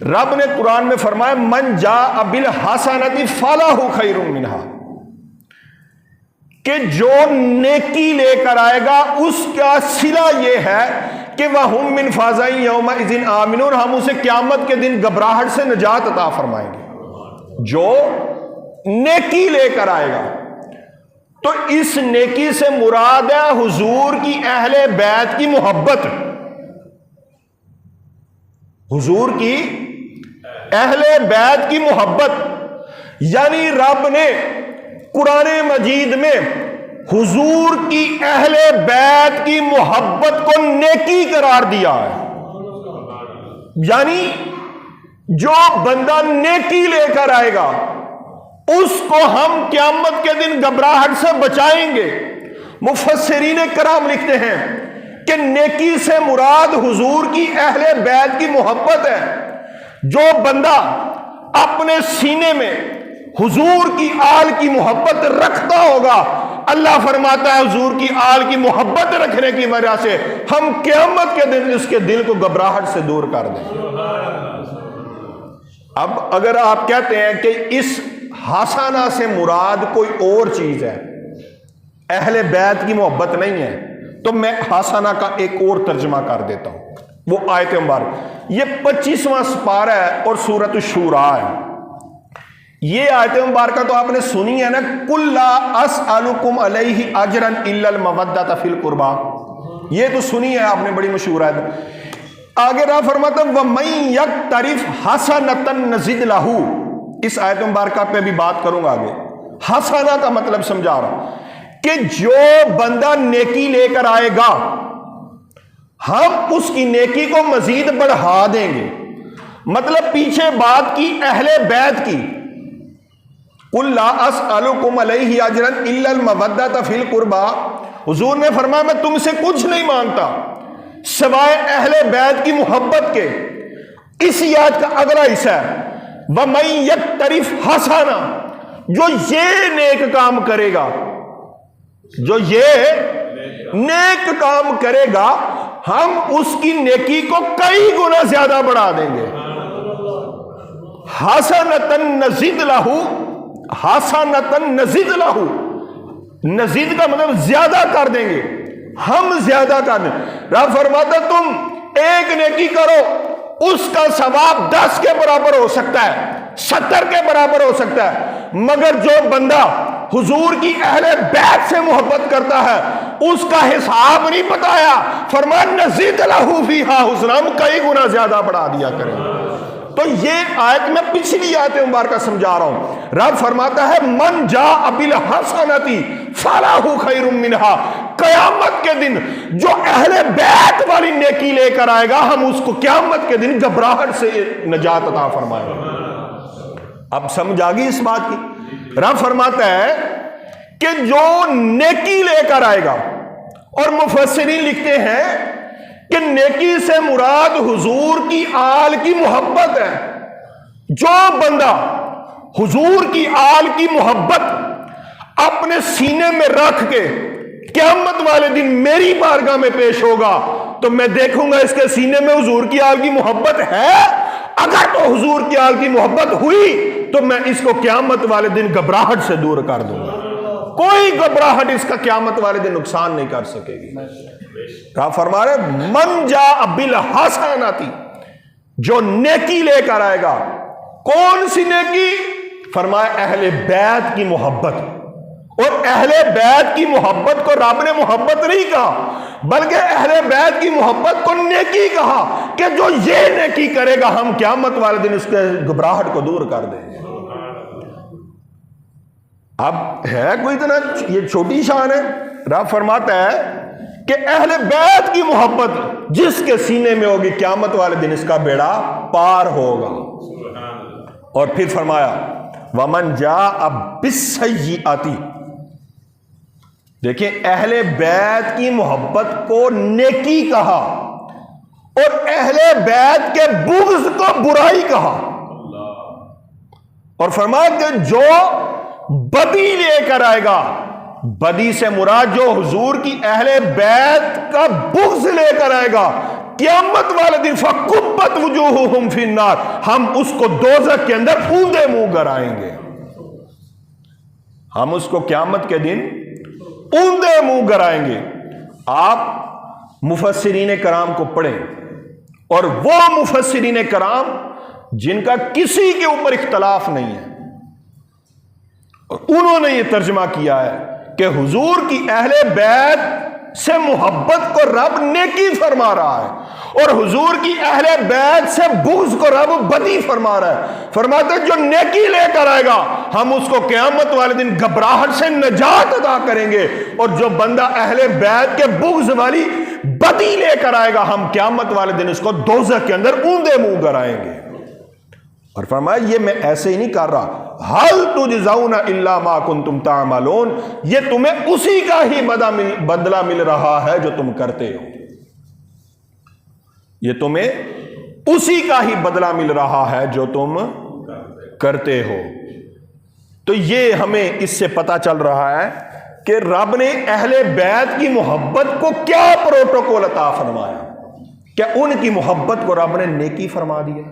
رب نے قرآن میں فرمایا من جاء بالحسنۃ فلہ خیر منہا، کہ جو نیکی لے کر آئے گا اس کا صلہ یہ ہے کہ وَهُمْ مِنْ فَزَعٍ يَوْمَئِذٍ آمِنُونَ، ہم اسے قیامت کے دن گھبراہٹ سے نجات عطا فرمائیں گے جو نیکی لے کر آئے گا۔ تو اس نیکی سے مراد ہے حضور کی اہل بیت کی محبت، حضور کی اہل بیت کی محبت، یعنی رب نے قرآن مجید میں حضور کی اہل بیت کی محبت کو نیکی قرار دیا ہے، یعنی جو بندہ نیکی لے کر آئے گا اس کو ہم قیامت کے دن گھبراہٹ سے بچائیں گے۔ مفسرین کرام لکھتے ہیں کہ نیکی سے مراد حضور کی اہل بیت کی محبت ہے۔ جو بندہ اپنے سینے میں حضور کی آل کی محبت رکھتا ہوگا، اللہ فرماتا ہے حضور کی آل کی محبت رکھنے کی وجہ سے ہم قیامت کے دن اس کے دل کو گھبراہٹ سے دور کر دیں گے۔ اب اگر آپ کہتے ہیں کہ اس حسنہ سے مراد کوئی اور چیز ہے، اہل بیت کی محبت نہیں ہے، تو میں حسنہ کا ایک اور ترجمہ کر دیتا ہوں۔ وہ آیت مبارک، یہ 25واں سپارہ ہے اور سورۃ الشورى ہے۔ یہ آیت مبارکہ تو آپ نے سنی ہے نا، قُل لَا أَسْأَلُكُمْ عَلَيْهِ أَجْرًا إِلَّا الْمَوَدَّةَ فِي الْقُرْبَى، یہ تو سنی ہے آپ نے، بڑی مشہور ہے۔ آگے رہا فرماتا وَمَن يَقْتَرِفْ حَسَنَةً نَزِدْ لَهُ، اس آیت مبارکہ پہ بھی بات کروں گا آگے۔ حسنہ کا مطلب سمجھا رہا ہوں کہ جو بندہ نیکی لے کر آئے گا ہم اس کی نیکی کو مزید بڑھا دیں گے۔ مطلب پیچھے بات کی اہل بیت کی، قُل لَا أَسْأَلُكُمْ عَلَيْهِ أَجْرًا إِلَّا الْمَوَدَّةَ فِي الْقُرْبَى، حضور نے فرمایا میں تم سے کچھ نہیں مانگتا سوائے اہل بیت کی محبت کے۔ اس آیت کا اگلا حصہ ہے وَمَن يَقْتَرِفْ حَسَنَةً، جو یہ نیک کام کرے گا، جو یہ نیک کام کرے گا ہم اس کی نیکی کو کئی گنا زیادہ بڑھا دیں گے۔ حَسَنَةً نَزِدْ لَهُ، حَسَنَةً نَزِدْ لَهُ، نزید کا مطلب زیادہ کر دیں گے، ہم زیادہ کر دیں گے۔ رب فرماتا تم ایک نیکی کرو اس کا ثواب 10 کے برابر ہو سکتا ہے، 70 کے برابر ہو سکتا ہے، مگر جو بندہ حضور کی اہل بیت سے محبت کرتا ہے اس کا حساب نہیں بتایا، فرمایا نزید لہو فیہا حسنا، ہم کئی گنا زیادہ بڑھا دیا کریں۔ تو یہ آیت میں پچھلی آیت مبارکہ سمجھا رہا ہوں۔ رب فرماتا ہے من جاء بالحسنۃ فلہ خیر منہا، قیامت کے دن جو اہل بیت والی نیکی لے کر آئے گا ہم اس کو قیامت کے دن گھبراہٹ سے نجات عطا فرمائیں گے۔ اب سمجھ آ گئی اس بات کی؟ رب فرماتا ہے کہ جو نیکی لے کر آئے گا، اور مفسرین لکھتے ہیں کہ نیکی سے مراد حضور کی آل کی محبت ہے۔ جو بندہ حضور کی آل کی محبت اپنے سینے میں رکھ کے قیامت والے دن میری بارگاہ میں پیش ہوگا تو میں دیکھوں گا اس کے سینے میں حضور کی آل کی محبت ہے، اگر تو حضور کی آل کی محبت ہوئی تو میں اس کو قیامت والے دن گھبراہٹ سے دور کر دوں گا، کوئی گھبراہٹ اس کا قیامت والے دن نقصان نہیں کر سکے گی۔ کہا فرما رہے من جاء بالحسنۃ، جو نیکی لے کر آئے گا، کون سی نیکی؟ فرمایا اہل بیت کی محبت، اور اہل بیت کی محبت کو رب نے محبت نہیں کہا بلکہ اہل بیت کی محبت کو نیکی کہا، کہ جو یہ نیکی کرے گا ہم قیامت والے دن اس کے گھبراہٹ کو دور کر دیں گے۔ اب ہے کوئی اتنا یہ چھوٹی شان ہے؟ رب فرماتا ہے کہ اہل بیت کی محبت جس کے سینے میں ہوگی قیامت والے دن اس کا بیڑا پار ہوگا۔ اور پھر فرمایا وَمَن جَاءَ بِالسَّيِّئَةِ، دیکھیں اہل بیت کی محبت کو نیکی کہا اور اہل بیت کے بغض کو برائی کہا، اور فرمایا کہ جو بدی لے کر آئے گا، بدی سے مراد جو حضور کی اہل بیت کا بغض لے کر آئے گا قیامت والے دن فَقُبَّتْ وُجُوهُهُمْ فِي النَّارِ، ہم اس کو دوزخ کے اندر اوندے منہ گرائیں گے. ہم اس کو قیامت کے دن اوندے منہ گرائیں گے. آپ مفسرین کرام کو پڑھیں، اور وہ مفسرین کرام جن کا کسی کے اوپر اختلاف نہیں ہے، اور انہوں نے یہ ترجمہ کیا ہے کہ حضور کی اہل بیت سے محبت کو رب نیکی فرما رہا ہے، اور حضور کی اہل بیت سے بغض کو رب بدی فرما رہا ہے. فرماتے جو نیکی لے کر آئے گا ہم اس کو قیامت والے دن گھبراہٹ سے نجات عطا کریں گے، اور جو بندہ اہل بیت کے بغض والی بدی لے کر آئے گا ہم قیامت والے دن اس کو دوزخ کے اندر اوندے منہ گرائیں گے. اور فرمایا یہ میں ایسے ہی نہیں کر رہا، ہل تجزون الا ما کنتم تعملون، یہ تمہیں اسی کا ہی بدلہ مل رہا ہے جو تم کرتے ہو، یہ تمہیں اسی کا ہی بدلہ مل رہا ہے جو تم کرتے ہو. تو یہ ہمیں اس سے پتہ چل رہا ہے کہ رب نے اہل بیت کی محبت کو کیا پروٹوکول عطا فرمایا، کہ ان کی محبت کو رب نے نیکی فرما دیا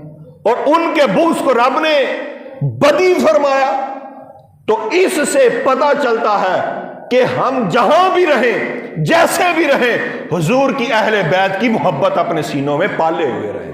اور ان کے بغض کو رب نے بدی فرمایا. تو اس سے پتہ چلتا ہے کہ ہم جہاں بھی رہیں، جیسے بھی رہیں، حضور کی اہل بیت کی محبت اپنے سینوں میں پالے ہوئے رہیں.